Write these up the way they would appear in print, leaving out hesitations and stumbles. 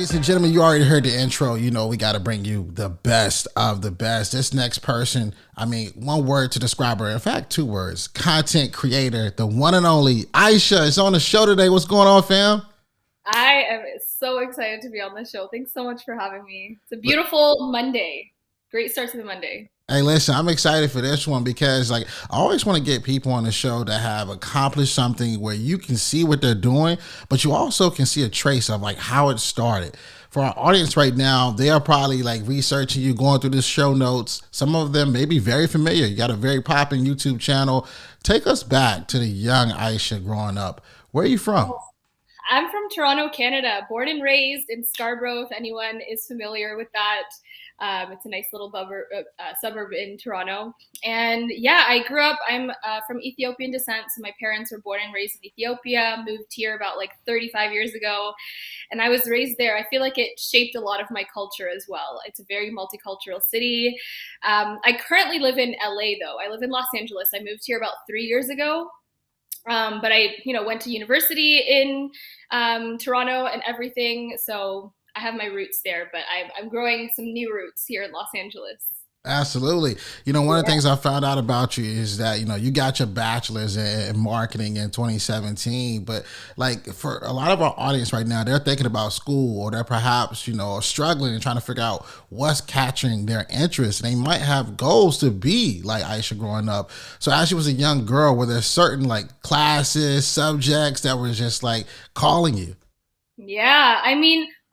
Ladies and gentlemen, you already heard the intro. You know we got to bring you the best of the best. This next person, one word to describe her. In fact, two words. Content creator, the one and only Aysha is on the show today. What's going on, fam? I am so excited to be on the show. Thanks so much for having me. It's a beautiful Monday. Great start to the Monday. Hey, listen, I'm excited for this one because, I always want to get people on the show that have accomplished something where you can see what they're doing, but you also can see a trace of how it started. For our audience right now, they are probably researching you, going through the show notes. Some of them may be very familiar. You got a very popping YouTube channel. Take us back to the young Aysha growing up. Where are you from? I'm from Toronto, Canada, born and raised in Scarborough, if anyone is familiar with that. It's a nice little suburb in Toronto. And yeah, I grew up, I'm from Ethiopian descent. So my parents were born and raised in Ethiopia, moved here about 35 years ago. And I was raised there. I feel like it shaped a lot of my culture as well. It's a very multicultural city. I currently live in LA though. I live in Los Angeles. I moved here about 3 years ago. But I, went to university in Toronto and everything. So I have my roots there, but I'm growing some new roots here in Los Angeles. Absolutely. One of the things I found out about you is that, you got your bachelor's in marketing in 2017. But for a lot of our audience right now, they're thinking about school or they're perhaps, struggling and trying to figure out what's catching their interest. And they might have goals to be like Aysha growing up. So as she was a young girl, were there certain classes, subjects that were just calling you? Yeah,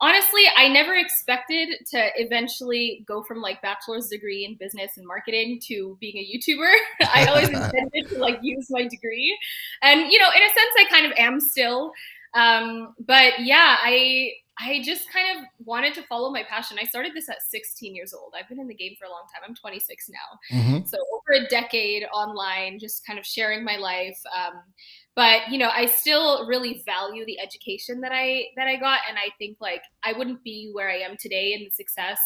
honestly, I never expected to eventually go from bachelor's degree in business and marketing to being a YouTuber. I always intended to use my degree. And, in a sense, I kind of am still. But yeah, I just kind of wanted to follow my passion. I started this at 16 years old. I've been in the game for a long time. I'm 26 now. Hmm. So over a decade online, just kind of sharing my life. But I still really value the education that I got, and I think I wouldn't be where I am today and the success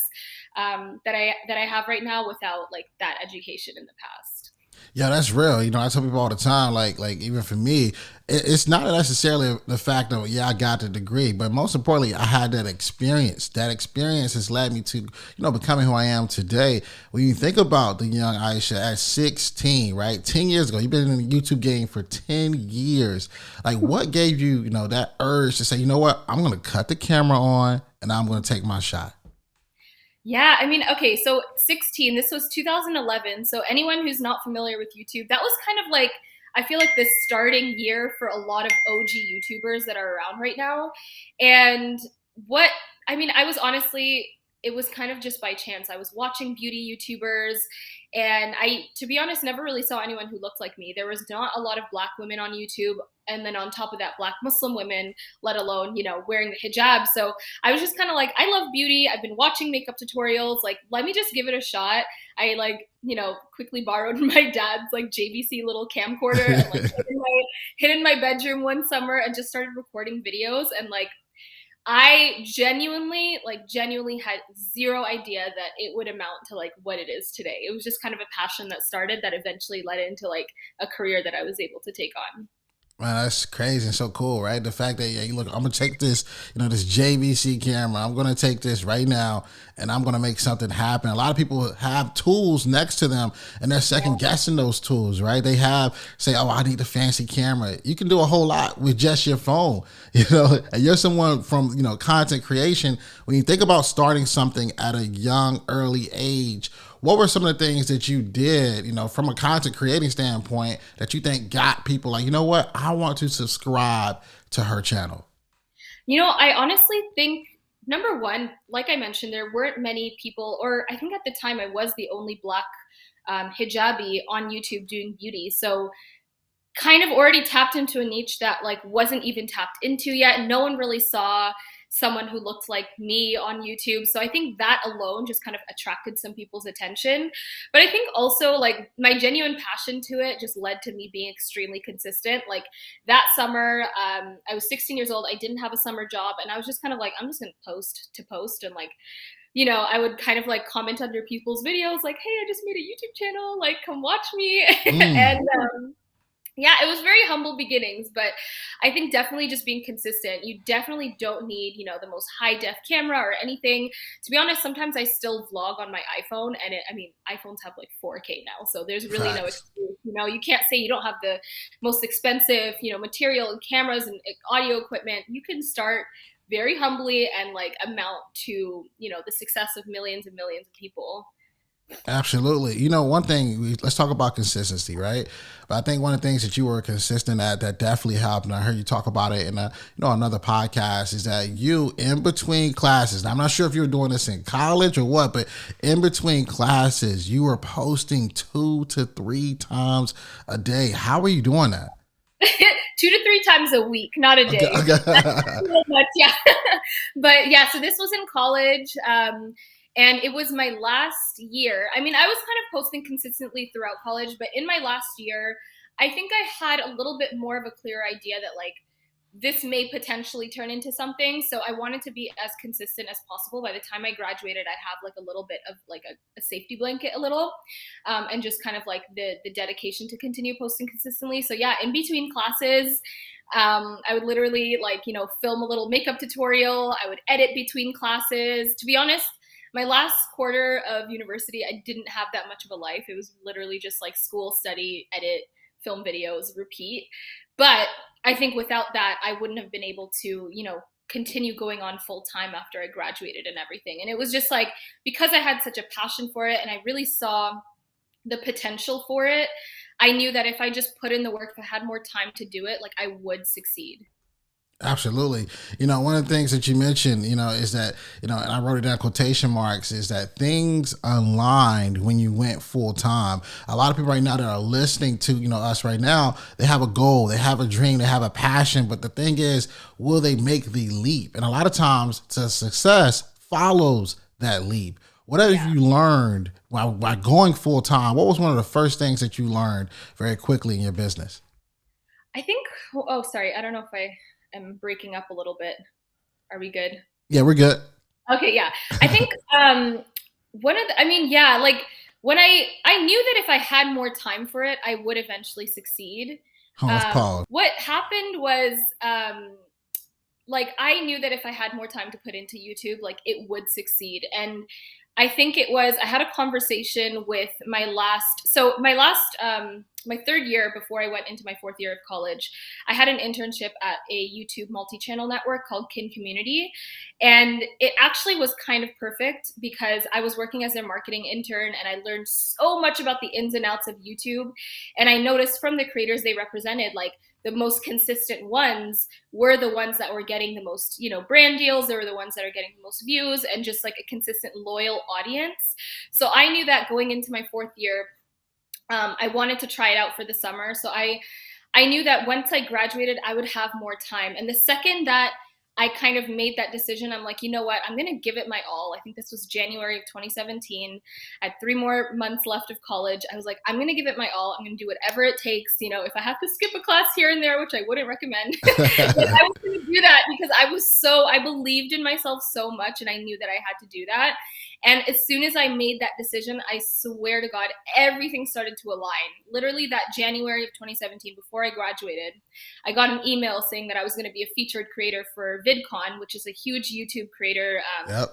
that I have right now without that education in the past. Yeah, that's real. I tell people all the time, even for me, it's not necessarily the fact of, yeah, I got the degree, but most importantly, I had that experience. That experience has led me to, becoming who I am today. When you think about the young Aysha at 16, right? 10 years ago, you've been in the YouTube game for 10 years. What gave you, that urge to say, you know what, I'm going to cut the camera on and I'm going to take my shot? Yeah, okay, so 16, this was 2011. So anyone who's not familiar with YouTube, that was kind of I feel like the starting year for a lot of OG YouTubers that are around right now. And what, I was honestly, it was kind of just by chance. I was watching beauty YouTubers and to be honest, never really saw anyone who looked like me. There was not a lot of Black women on YouTube. And then on top of that, Black Muslim women, let alone, wearing the hijab. So I was just kind of I love beauty. I've been watching makeup tutorials. Let me just give it a shot. I quickly borrowed my dad's JVC little camcorder and hid in my bedroom one summer and just started recording videos. And I genuinely had zero idea that it would amount to what it is today. It was just kind of a passion that started that eventually led into a career that I was able to take on. Man, that's crazy and so cool, right? The fact that, yeah, you look, I'm gonna take this, this JVC camera. I'm gonna take this right now, and I'm gonna make something happen. A lot of people have tools next to them, and they're second guessing those tools, right? They say, "Oh, I need a fancy camera." You can do a whole lot with just your phone, And you're someone from content creation. When you think about starting something at a young, early age, what were some of the things that you did, from a content creating standpoint that you think got people you know what, I want to subscribe to her channel? I honestly think number one, like I mentioned, there weren't many people, or I think at the time I was the only Black hijabi on YouTube doing beauty. So kind of already tapped into a niche that wasn't even tapped into yet. No one really saw someone who looked like me on YouTube. So I think that alone just kind of attracted some people's attention. But I think also my genuine passion to it just led to me being extremely consistent. That summer, I was 16 years old. I didn't have a summer job. And I was just kind of I'm just going to post. And I would kind of comment under people's videos hey, I just made a YouTube channel. Come watch me. Mm. And Yeah, it was very humble beginnings, but I think definitely just being consistent. You definitely don't need, the most high def camera or anything. To be honest, sometimes I still vlog on my iPhone, and iPhones have like 4K now, so there's really no Facts. excuse. You can't say you don't have the most expensive, material and cameras and audio equipment. You can start very humbly and like amount to, the success of millions and millions of people. Absolutely. You know, one thing, let's talk about consistency, right? But I think one of the things that you were consistent at that definitely helped, and I heard you talk about it in another podcast, is that you, in between classes, now I'm not sure if you were doing this in college or what, but in between classes, you were posting 2 to 3 times a day. How are you doing that? 2 to 3 times a week, not a Okay, day. That's okay. too much, yeah. But yeah, so this was in college. And it was my last year. I mean, I was kind of posting consistently throughout college, but in my last year, I think I had a little bit more of a clear idea that like this may potentially turn into something. So I wanted to be as consistent as possible. By the time I graduated, I'd have like a little bit of like a safety blanket, a little, and just kind of like the dedication to continue posting consistently. So yeah, in between classes, I would literally like, film a little makeup tutorial. I would edit between classes. To be honest, my last quarter of university, I didn't have that much of a life. It was literally just like school, study, edit, film videos, repeat. But I think without that, I wouldn't have been able to, continue going on full time after I graduated and everything. And it was just like, because I had such a passion for it and I really saw the potential for it, I knew that if I just put in the work, if I had more time to do it, like I would succeed. Absolutely. You know, one of the things that you mentioned, is that, and I wrote it down quotation marks, is that things aligned when you went full time. A lot of people right now that are listening to, us right now, they have a goal, they have a dream, they have a passion. But the thing is, will they make the leap? And a lot of times, the success follows that leap. What have Yeah. you learned by going full time? What was one of the first things that you learned very quickly in your business? I think, oh, sorry. I don't know if I am breaking up a little bit. Are we good? Yeah, we're good. Okay, yeah. I think one of the, I mean, yeah, like when I knew that if I had more time for it, I would eventually succeed. Oh, let's pause. What happened was like I knew that if I had more time to put into YouTube, like it would succeed. And I think it was I had a conversation with my third year before I went into my fourth year of college, I had an internship at a YouTube multi-channel network called Kin Community. And it actually was kind of perfect because I was working as a marketing intern and I learned so much about the ins and outs of YouTube. And I noticed from the creators they represented, like the most consistent ones were the ones that were getting the most, brand deals. They were the ones that are getting the most views and just like a consistent, loyal audience. So I knew that going into my fourth year, I wanted to try it out for the summer. So I knew that once I graduated, I would have more time. And the second that I kind of made that decision, I'm like, you know what? I'm going to give it my all. I think this was January of 2017. I had 3 more months left of college. I was like, I'm going to give it my all. I'm going to do whatever it takes. If I have to skip a class here and there, which I wouldn't recommend, but I was going to do that because I believed in myself so much and I knew that I had to do that. And as soon as I made that decision, I swear to God, everything started to align. Literally that January of 2017, before I graduated, I got an email saying that I was going to be a featured creator for VidCon, which is a huge YouTube creator Yep.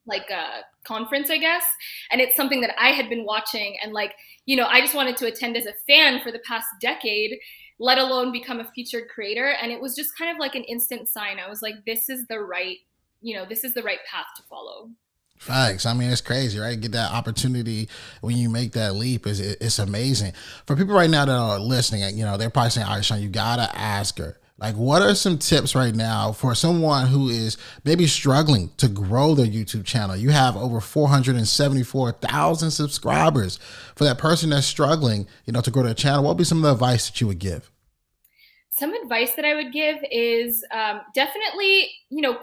like a conference, I guess. And it's something that I had been watching and like, I just wanted to attend as a fan for the past decade, let alone become a featured creator. And it was just kind of like an instant sign. I was like, this is the right path to follow. Facts. I mean, it's crazy, right? Get that opportunity when you make that leap it's amazing. For people right now that are listening, they're probably saying, "All right, Shawn, you gotta ask her. Like, what are some tips right now for someone who is maybe struggling to grow their YouTube channel? You have over 474,000 subscribers. For that person that's struggling, to grow their channel, what would be some of the advice that you would give? Some advice that I would give is definitely,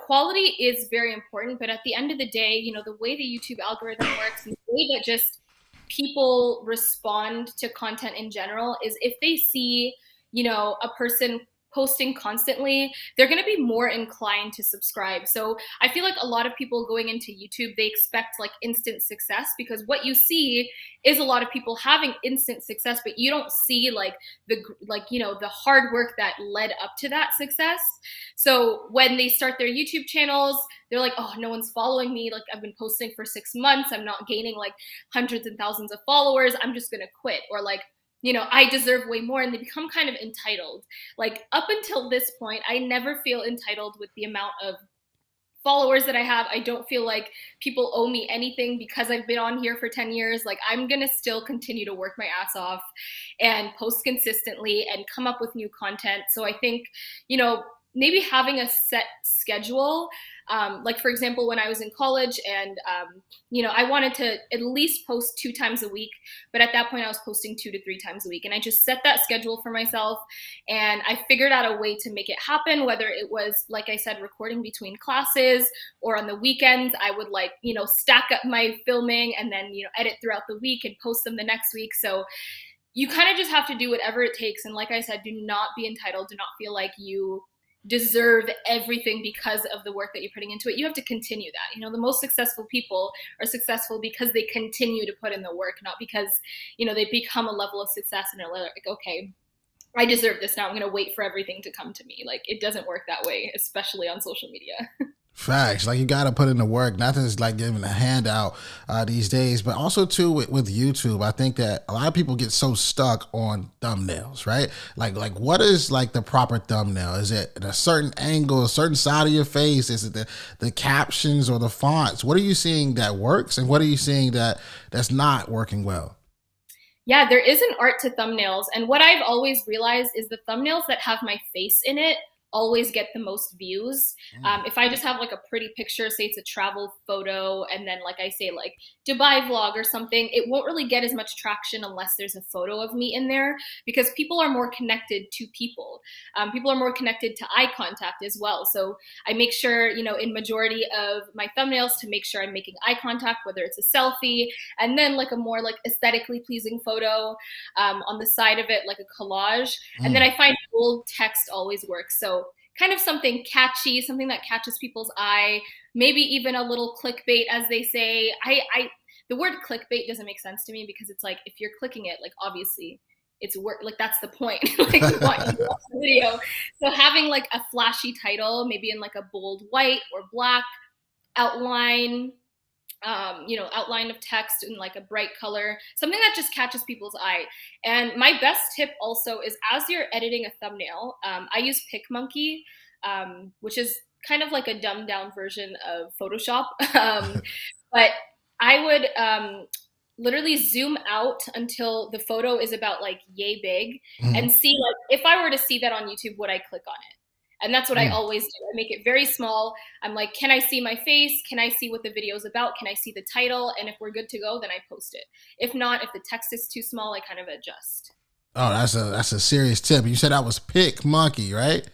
quality is very important. But at the end of the day, the way the YouTube algorithm works and the way that just people respond to content in general is if they see, a person posting constantly, they're going to be more inclined to subscribe. So I feel like a lot of people going into YouTube, they expect like instant success, because what you see is a lot of people having instant success, but you don't see like the hard work that led up to that success. So when they start their YouTube channels, they're like, oh, no one's following me. Like, I've been posting for 6 months. I'm not gaining like hundreds and thousands of followers. I'm just going to quit. Or like, I deserve way more. And they become kind of entitled. Like, up until this point, I never feel entitled with the amount of followers that I have. I don't feel like people owe me anything because I've been on here for 10 years. Like, I'm going to still continue to work my ass off and post consistently and come up with new content. So I think, maybe having a set schedule, like for example, when I was in college and, I wanted to at least post 2 times a week, but at that point I was posting 2 to 3 times a week. And I just set that schedule for myself, and I figured out a way to make it happen, whether it was, like I said, recording between classes, or on the weekends, I would stack up my filming and then, edit throughout the week and post them the next week. So you kind of just have to do whatever it takes. And like I said, do not be entitled. Do not feel like you deserve everything because of the work that you're putting into it. You have to continue that. The most successful people are successful because they continue to put in the work, not because, they become a level of success and they're like, okay, I deserve this now. I'm going to wait for everything to come to me. Like, it doesn't work that way, especially on social media. Facts. Like, you got to put in the work. Nothing's like giving a handout these days. But also too with YouTube, I think that a lot of people get so stuck on thumbnails, right? Like what is like the proper thumbnail? Is it at a certain angle, a certain side of your face? Is it the captions or the fonts? What are you seeing that works, and what are you seeing that's not working well? Yeah, there is an art to thumbnails. And what I've always realized is the thumbnails that have my face in it always get the most views. If I just have like a pretty picture, say it's a travel photo, and then like I say like Dubai vlog or something, it won't really get as much traction unless there's a photo of me in there, because people are more connected to people. People are more connected to eye contact as well. So I make sure, in majority of my thumbnails, to make sure I'm making eye contact, whether it's a selfie, and then like a more like aesthetically pleasing photo on the side of it, like a collage. And then I find bold text always works. So kind of something catchy, something that catches people's eye, maybe even a little clickbait, as they say. The word clickbait doesn't make sense to me, because it's like, if you're clicking it, like obviously it's work, like that's the point. Like, we want you to watch the video. So having like a flashy title, maybe in like a bold white or black outline, outline of text in like a bright color, something that just catches people's eye. And my best tip also is, as you're editing a thumbnail, I use PicMonkey, which is kind of like a dumbed down version of Photoshop. But I would literally zoom out until the photo is about like yay big, and see like, if I were to see that on YouTube, would I click on it? And that's what I always do. I make it very small. I'm like, can I see my face? Can I see what the video is about? Can I see the title? And if we're good to go, then I post it. If not, if the text is too small, I kind of adjust. Oh, that's a serious tip. You said that was PicMonkey, right?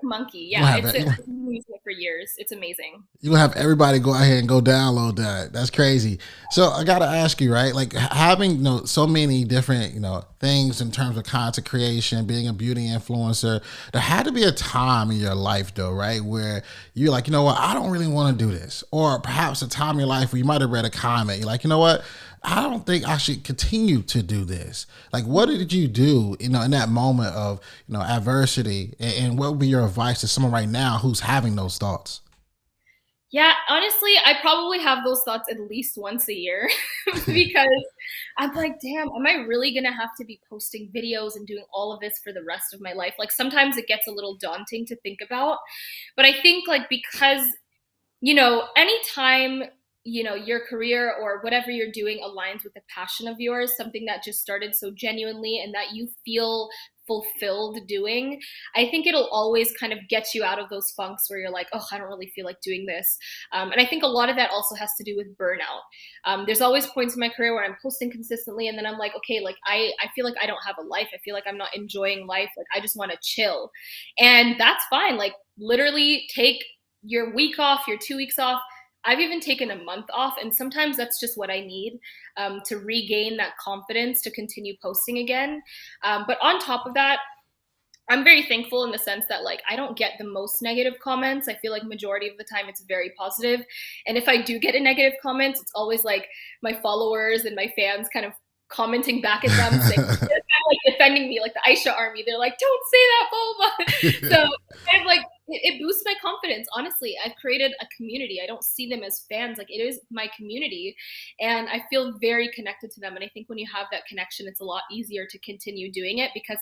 Monkey, yeah, I've been using it for years. It's amazing. You gonna have everybody go ahead and go download that. That's crazy. So I gotta ask you, right? Like, having so many different things in terms of content creation, being a beauty influencer, there had to be a time in your life though, right, where you're like, you know what, I don't really want to do this, or perhaps a time in your life where you might have read a comment, you're like, you know what, I don't think I should continue to do this. Like, what did you do, in that moment of, adversity, and what would be your advice to someone right now who's having those thoughts? Yeah, honestly, I probably have those thoughts at least once a year, because I'm like, damn, am I really gonna have to be posting videos and doing all of this for the rest of my life? Like, sometimes it gets a little daunting to think about. But I think like, because anytime, your career or whatever you're doing aligns with a passion of yours, something that just started so genuinely and that you feel fulfilled doing, I think it'll always kind of get you out of those funks where you're like, oh, I don't really feel like doing this. And I think a lot of that also has to do with burnout. There's always points in my career where I'm posting consistently, and then I'm like, okay, like I feel like I don't have a life. I feel like I'm not enjoying life. Like, I just want to chill. And that's fine. Like, literally take your week off, your 2 weeks off. I've even taken a month off, and sometimes that's just what I need to regain that confidence to continue posting again. But on top of that, I'm very thankful in the sense that like I don't get the most negative comments. I feel like majority of the time it's very positive. And if I do get a negative comment, it's always like my followers and my fans kind of commenting back at them saying they're kind of like defending me like the Aysha army. They're like, don't say that, blah blah blah. So kind of like it boosts my confidence. Honestly, I've created a community. I don't see them as fans. Like it is my community, and I feel very connected to them. And I think when you have that connection, it's a lot easier to continue doing it because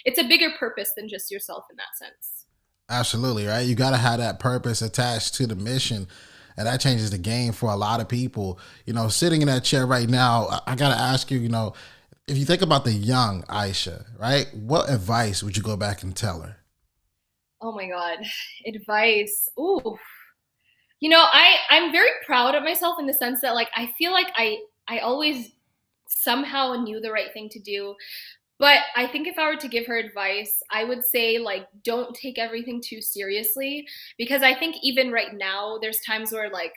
it's a bigger purpose than just yourself in that sense. Absolutely, right? You got to have that purpose attached to the mission. And that changes the game for a lot of people. Sitting in that chair right now, I got to ask you, if you think about the young Aysha, right? What advice would you go back and tell her? Oh my God, advice. Ooh, I'm very proud of myself in the sense that like I feel like I always somehow knew the right thing to do. But I think if I were to give her advice, I would say like don't take everything too seriously because I think even right now there's times where like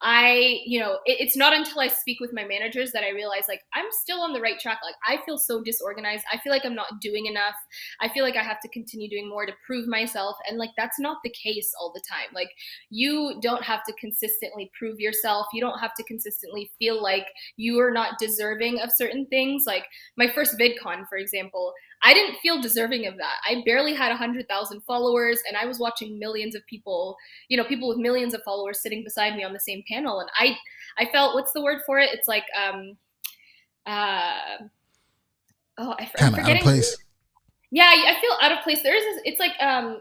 it's not until I speak with my managers that I realize like I'm still on the right track. Like I feel so disorganized. I feel like I'm not doing enough. I feel like I have to continue doing more to prove myself, and like that's not the case all the time. Like you don't have to consistently prove yourself. You don't have to consistently feel like you are not deserving of certain things. Like my first VidCon, for example, I didn't feel deserving of that. I barely had 100,000 followers, and I was watching millions of people, people with millions of followers sitting beside me on the same panel, and I felt, what's the word for it? It's like I'm Kind of out of forgetting. place. Yeah, I feel out of place. It's like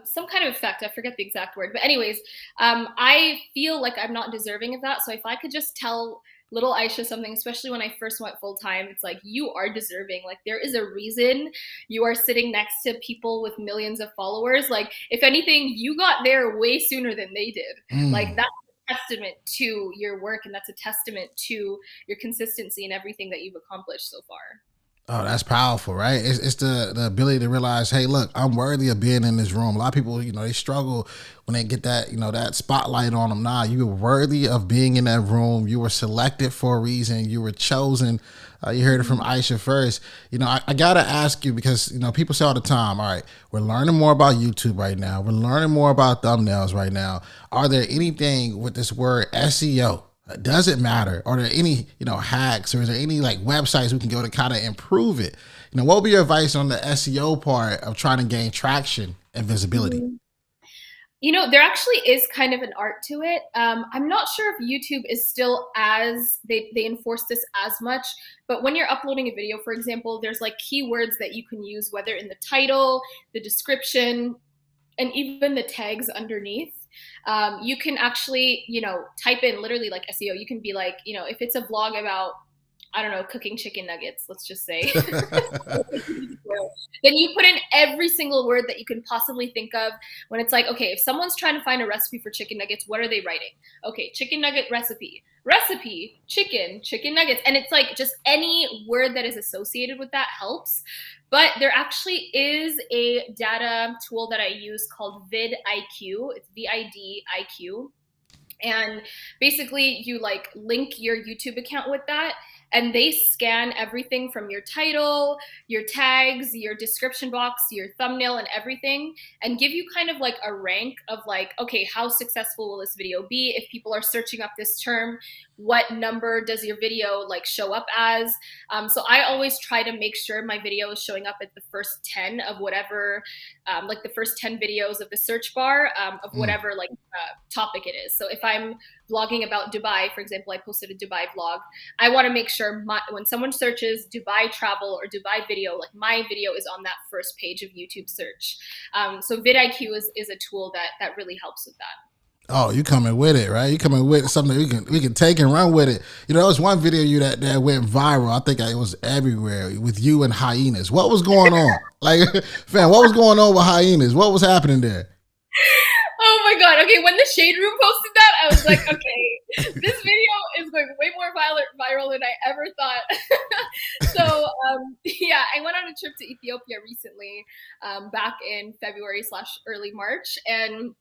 some kind of effect. I forget the exact word, but anyways, I feel like I'm not deserving of that. So if I could just tell little Aysha something, especially when I first went full time, it's like you are deserving. Like there is a reason you are sitting next to people with millions of followers. Like if anything, you got there way sooner than they did. Like that's a testament to your work, and that's a testament to your consistency and everything that you've accomplished so far. Oh, that's powerful, right? It's the ability to realize, hey, look, I'm worthy of being in this room. A lot of people, they struggle when they get that, that spotlight on them. Nah, you were worthy of being in that room. You were selected for a reason. You were chosen. You heard it from Aysha first. I got to ask you because, people say all the time, all right, we're learning more about YouTube right now. We're learning more about thumbnails right now. Are there anything with this word SEO? Does it matter? Are there any, hacks, or is there any like websites we can go to kind of improve it? What would be your advice on the SEO part of trying to gain traction and visibility? There actually is kind of an art to it. I'm not sure if YouTube is still as they enforce this as much, but when you're uploading a video, for example, there's like keywords that you can use, whether in the title, the description, and even the tags underneath. You can actually, type in literally like SEO. You can be like, if it's a vlog about, I don't know, cooking chicken nuggets, let's just say, then you put in every single word that you can possibly think of when it's like, okay, if someone's trying to find a recipe for chicken nuggets, what are they writing? Okay, chicken nugget recipe, chicken nuggets. And it's like just any word that is associated with that helps. But there actually is a data tool that I use called Vid Iq. It's VID IQ. And basically you like link your YouTube account with that, and they scan everything from your title, your tags, your description box, your thumbnail, and everything, and give you kind of like a rank of like, okay, how successful will this video be? If people are searching up this term, what number does your video like show up as? So I always try to make sure my video is showing up at the first 10 of whatever, like the first 10 videos of the search bar of whatever like topic it is. So if I'm vlogging about Dubai, for example, I posted a Dubai vlog, I want to make sure when someone searches Dubai travel or Dubai video, like my video is on that first page of YouTube search. So vidIQ is a tool that really helps with that. Oh, you coming with it, right? You coming with something we can take and run with it. There was one video you that went viral. I think it was everywhere with you and hyenas. What was going on? Like, fam, what was going on with hyenas? What was happening there? Oh my God. Okay, when the Shade Room posted that, I was like, okay, this video is going way more viral than I ever thought. So yeah, I went on a trip to Ethiopia recently, back in February/early March, and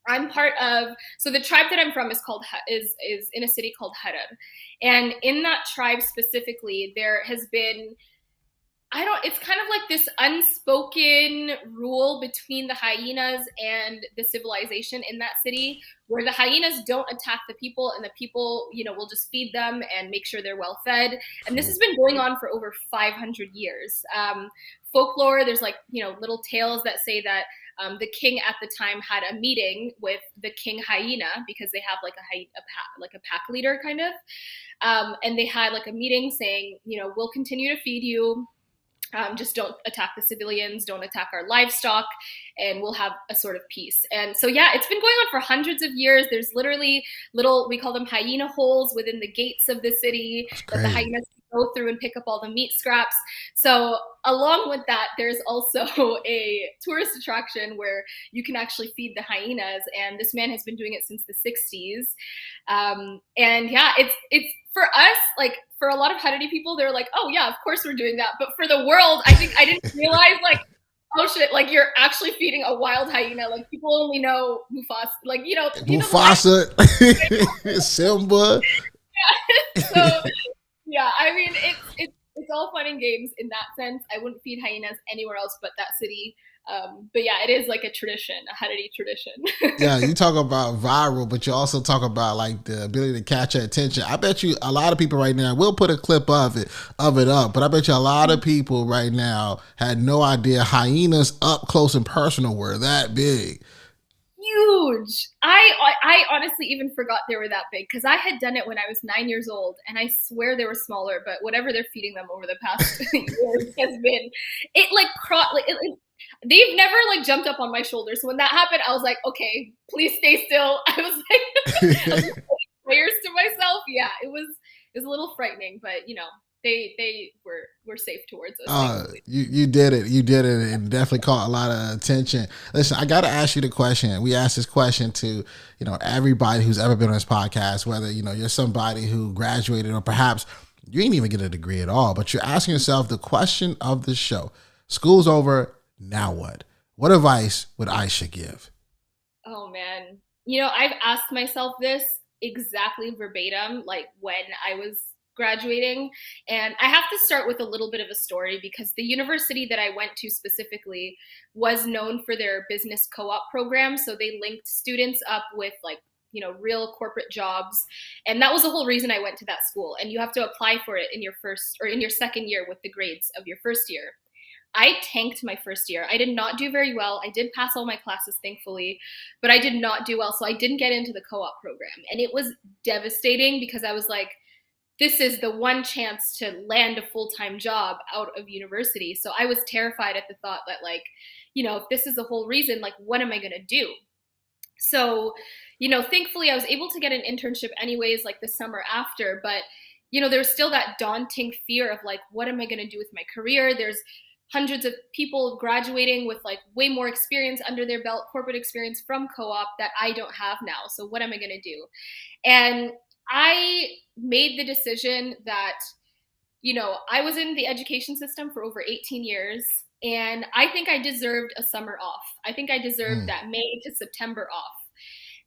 I'm part of, so the tribe that I'm from is in a city called Harar. And in that tribe specifically, there has been it's kind of like this unspoken rule between the hyenas and the civilization in that city, where the hyenas don't attack the people, and the people, will just feed them and make sure they're well fed. And this has been going on for over 500 years. Folklore, there's like, little tales that say that the king at the time had a meeting with the king hyena, because they have like a pack leader kind of. And they had like a meeting saying, we'll continue to feed you. Just don't attack the civilians, don't attack our livestock, and we'll have a sort of peace. And so, yeah, it's been going on for hundreds of years. There's literally we call them hyena holes within the gates of the city that the hyenas go through and pick up all the meat scraps. So along with that, there's also a tourist attraction where you can actually feed the hyenas. And this man has been doing it since the 60s. And yeah, it's for us, like for a lot of Haddadi people, they're like, oh yeah, of course we're doing that. But for the world, I think I didn't realize like, oh shit, like you're actually feeding a wild hyena. Like people only know Mufasa, like, Mufasa, Simba. Yeah. So yeah, I mean, it's all fun and games in that sense. I wouldn't feed hyenas anywhere else but that city. But yeah, it is like a tradition, a Haddadi tradition. Yeah, you talk about viral, but you also talk about like the ability to catch your attention. I bet you a lot of people right now, we'll put a clip of it up, but I bet you a lot of people right now had no idea hyenas up close and personal were that big. Huge. I honestly even forgot they were that big, because I had done it when I was 9 years old, and I swear they were smaller, but whatever they're feeding them over the past years has been, it like they've never like jumped up on my shoulder. So when that happened, I was like, okay, please stay still. I was like prayers to myself. Yeah, it was a little frightening, but they were safe towards us. You did it. You did it, and definitely caught a lot of attention. Listen, I got to ask you the question. We asked this question to everybody who's ever been on this podcast, whether you're somebody who graduated or perhaps you didn't even get a degree at all, but you're asking yourself the question of the show: school's over, now what? What advice would Aysha give? Oh man, I've asked myself this exactly verbatim, like when I was graduating. And I have to start with a little bit of a story, because the university that I went to specifically was known for their business co-op program. So they linked students up with like, real corporate jobs. And that was the whole reason I went to that school. And you have to apply for it in your first or in your second year with the grades of your first year. I tanked my first year. I did not do very well. I did pass all my classes, thankfully, but I did not do well. So I didn't get into the co-op program. And it was devastating, because I was like, this is the one chance to land a full-time job out of university. So I was terrified at the thought that like, if this is the whole reason, like, what am I going to do? So, thankfully I was able to get an internship anyways, like the summer after, but, there's still that daunting fear of like, what am I going to do with my career? There's hundreds of people graduating with like way more experience under their belt, corporate experience from co-op, that I don't have now. So what am I going to do? And I made the decision that, I was in the education system for over 18 years, and I think I deserved a summer off. I think I deserved that May to September off.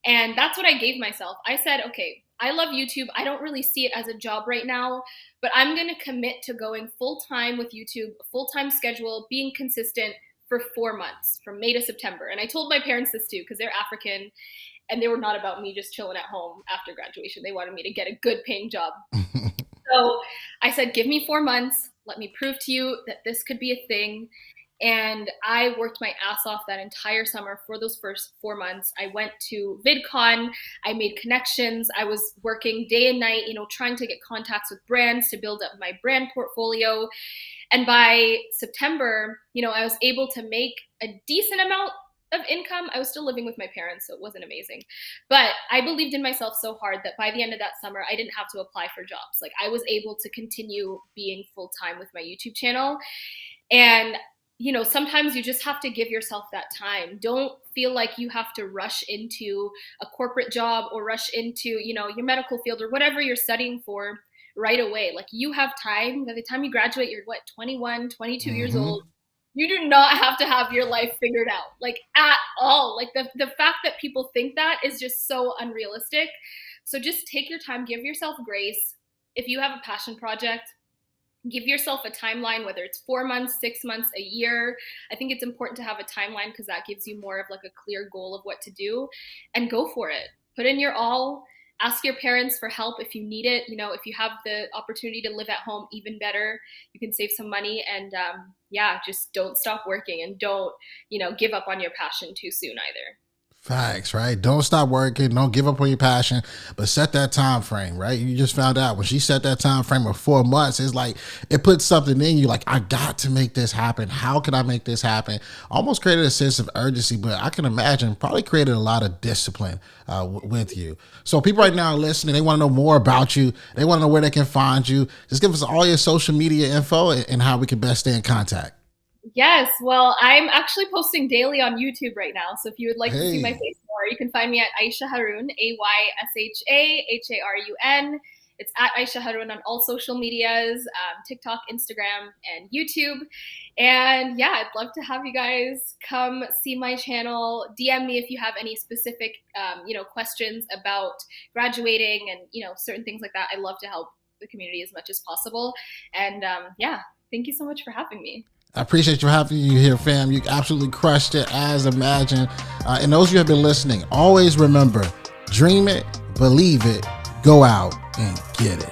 And that's what I gave myself. I said, okay, I love YouTube. I don't really see it as a job right now, but I'm going to commit to going full-time with YouTube, a full-time schedule, being consistent for 4 months, from May to September. And I told my parents this too, because they're African, and they were not about me just chilling at home after graduation. They wanted me to get a good paying job. So I said, give me 4 months. Let me prove to you that this could be a thing. And I worked my ass off that entire summer for those first 4 months. I went to VidCon. I made connections. I was working day and night, trying to get contacts with brands to build up my brand portfolio. And by September, I was able to make a decent amount of income. I was still living with my parents, so it wasn't amazing. But I believed in myself so hard that by the end of that summer, I didn't have to apply for jobs. Like, I was able to continue being full-time with my YouTube channel. And sometimes you just have to give yourself that time. Don't feel like you have to rush into a corporate job or rush into, your medical field or whatever you're studying for right away. Like, you have time. By the time you graduate, you're 21, 22 years old. You do not have to have your life figured out, like, at all. Like, the fact that people think that is just so unrealistic. So just take your time, give yourself grace. If you have a passion project, Give yourself a timeline, whether it's 4 months, 6 months, a year. I think it's important to have a timeline because that gives you more of like a clear goal of what to do, and go for it. Put in your all. Ask your parents for help if you need it. You know, if you have the opportunity to live at home, even better. You can save some money, and yeah, just don't stop working, and don't, give up on your passion too soon either. Facts, right? Don't stop working. Don't give up on your passion, but set that time frame, right? You just found out when she set that time frame of 4 months, it's like it puts something in you like, I got to make this happen. How can I make this happen? Almost created a sense of urgency, but I can imagine probably created a lot of discipline with you. So people right now are listening. They want to know more about you. They want to know where they can find you. Just give us all your social media info and how we can best stay in contact. Yes, well, I'm actually posting daily on YouTube right now. So if you would like to see my face more, you can find me at Aysha Harun, AYSHA HARUN. It's at Aysha Harun on all social medias, TikTok, Instagram, and YouTube. And yeah, I'd love to have you guys come see my channel. DM me if you have any specific, questions about graduating and, certain things like that. I love to help the community as much as possible. And yeah, thank you so much for having me. I appreciate you having you here, fam. You absolutely crushed it as imagined. And those of you who have been listening, always remember, dream it, believe it, go out and get it.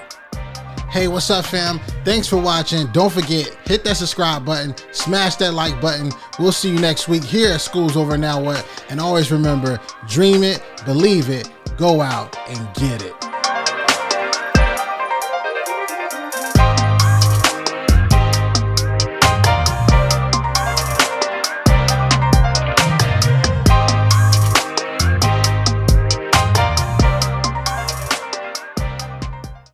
Hey, what's up, fam? Thanks for watching. Don't forget, hit that subscribe button, smash that like button. We'll see you next week here at Schools Over Now What. And always remember, dream it, believe it, go out and get it.